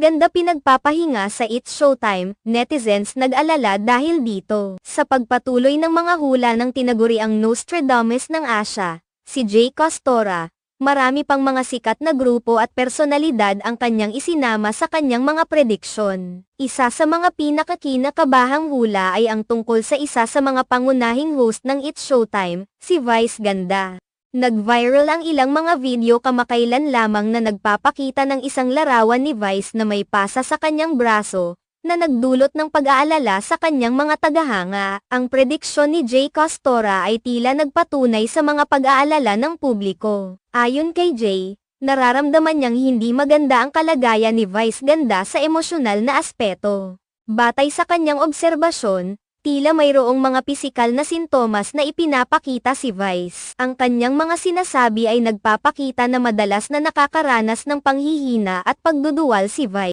Ganda pinagpapahinga sa It's Showtime, netizens nag-alala dahil dito. Sa pagpatuloy ng mga hula ng tinaguriang Nostradamus ng Asia, si Jay Costora, marami pang mga sikat na grupo at personalidad ang kanyang isinama sa kanyang mga prediksyon. Isa sa mga pinakakinakabahang hula ay ang tungkol sa isa sa mga pangunahing host ng It's Showtime, si Vice Ganda. Nag-viral ang ilang mga video kamakailan lamang na nagpapakita ng isang larawan ni Vice na may pasa sa kanyang braso, na nagdulot ng pag-aalala sa kanyang mga tagahanga. Ang prediksyon ni Jay Costora ay tila nagpatunay sa mga pag-aalala ng publiko. Ayon kay Jay, nararamdaman niyang hindi maganda ang kalagayan ni Vice Ganda sa emosyonal na aspeto. Batay sa kanyang obserbasyon, tila mayroong mga pisikal na sintomas na ipinapakita si Vice. Ang kanyang mga sinasabi ay nagpapakita na madalas na nakakaranas ng panghihina at pagduduwal si Vice.